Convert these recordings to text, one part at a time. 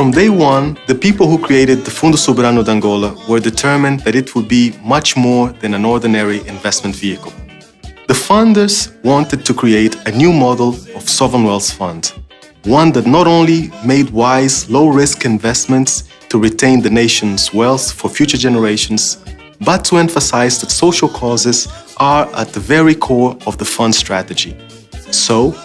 From day one, the people who created the Fundo Soberano de Angola were determined that it would be much more than an ordinary investment vehicle. The funders wanted to create a new model of sovereign wealth fund, one that not only made wise, low-risk investments to retain the nation's wealth for future generations, but to emphasize that social causes are at the very core of the fund strategy. So,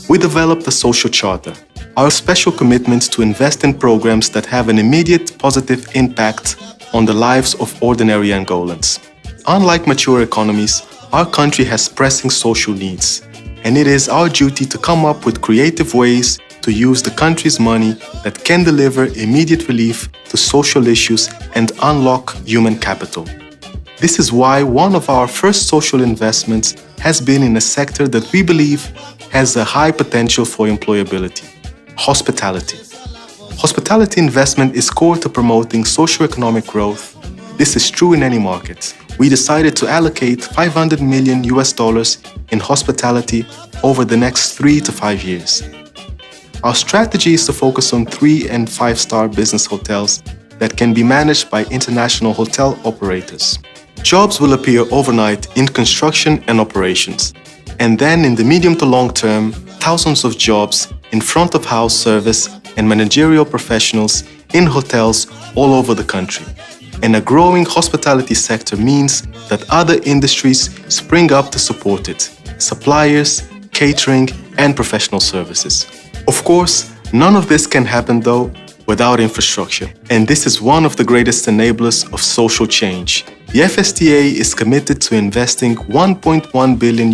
we developed a social charter, our special commitment to invest in programs that have an immediate positive impact on the lives of ordinary Angolans. Unlike mature economies, our country has pressing social needs, and it is our duty to come up with creative ways to use the country's money that can deliver immediate relief to social issues and unlock human capital. This is why one of our first social investments has been in a sector that we believe has a high potential for employability: hospitality. Hospitality investment is core to promoting socio-economic growth. This is true in any market. We decided to allocate $500 million in hospitality over the next 3 to 5 years. Our strategy is to focus on 3- and 5-star business hotels that can be managed by international hotel operators. Jobs will appear overnight in construction and operations, and then in the medium to long term, thousands of jobs in front-of-house service and managerial professionals in hotels all over the country. And a growing hospitality sector means that other industries spring up to support it: suppliers, catering, and professional services. Of course, none of this can happen, though, without infrastructure. And this is one of the greatest enablers of social change. The FSDEA is committed to investing $1.1 billion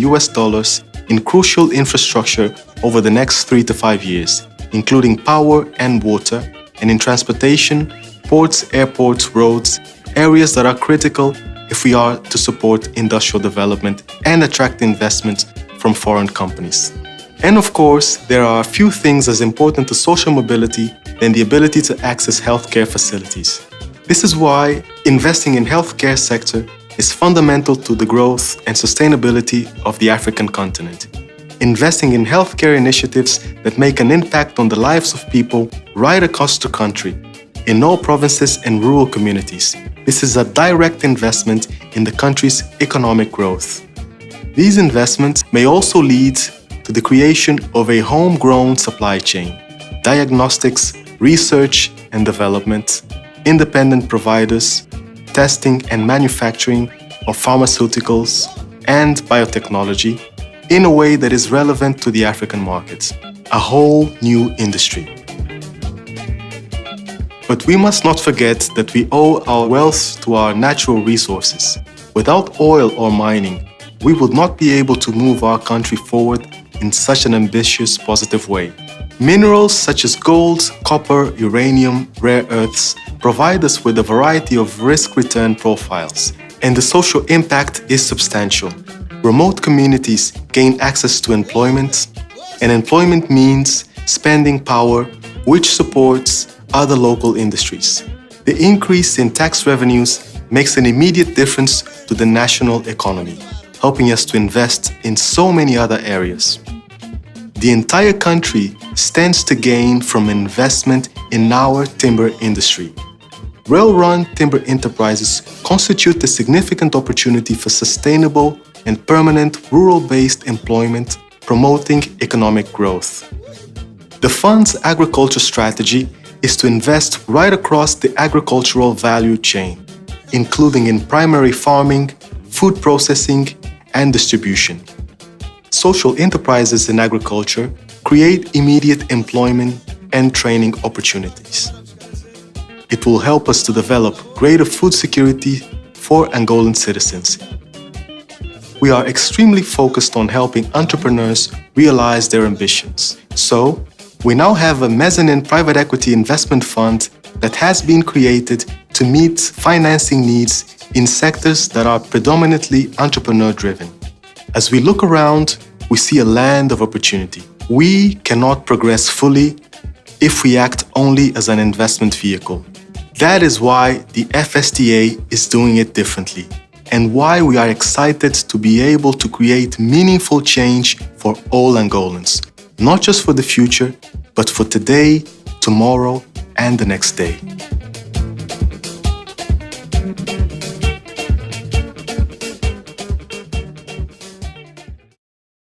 in crucial infrastructure over the next 3 to 5 years, including power and water, and in transportation, ports, airports, roads, areas that are critical if we are to support industrial development and attract investment from foreign companies. And of course, there are a few things as important to social mobility than the ability to access healthcare facilities. This is why investing in healthcare sector is fundamental to the growth and sustainability of the African continent. Investing in healthcare initiatives that make an impact on the lives of people right across the country, in all provinces and rural communities. This is a direct investment in the country's economic growth. These investments may also lead to the creation of a homegrown supply chain, diagnostics, research and development, independent providers, testing and manufacturing of pharmaceuticals and biotechnology in a way that is relevant to the African market, a whole new industry. But we must not forget that we owe our wealth to our natural resources. Without oil or mining, we would not be able to move our country forward in such an ambitious, positive way. Minerals such as gold, copper, uranium, rare earths provide us with a variety of risk-return profiles, and the social impact is substantial. Remote communities gain access to employment, and employment means spending power, which supports other local industries. The increase in tax revenues makes an immediate difference to the national economy, helping us to invest in so many other areas. The entire country stands to gain from investment in our timber industry. Rail-run timber enterprises constitute a significant opportunity for sustainable and permanent rural-based employment, promoting economic growth. The fund's agriculture strategy is to invest right across the agricultural value chain, including in primary farming, food processing, and distribution. Social enterprises in agriculture create immediate employment and training opportunities. It will help us to develop greater food security for Angolan citizens. We are extremely focused on helping entrepreneurs realize their ambitions. So, we now have a mezzanine private equity investment fund that has been created to meet financing needs in sectors that are predominantly entrepreneur-driven. As we look around, we see a land of opportunity. We cannot progress fully if we act only as an investment vehicle. That is why the FSDEA is doing it differently, and why we are excited to be able to create meaningful change for all Angolans, not just for the future, but for today, tomorrow, and the next day.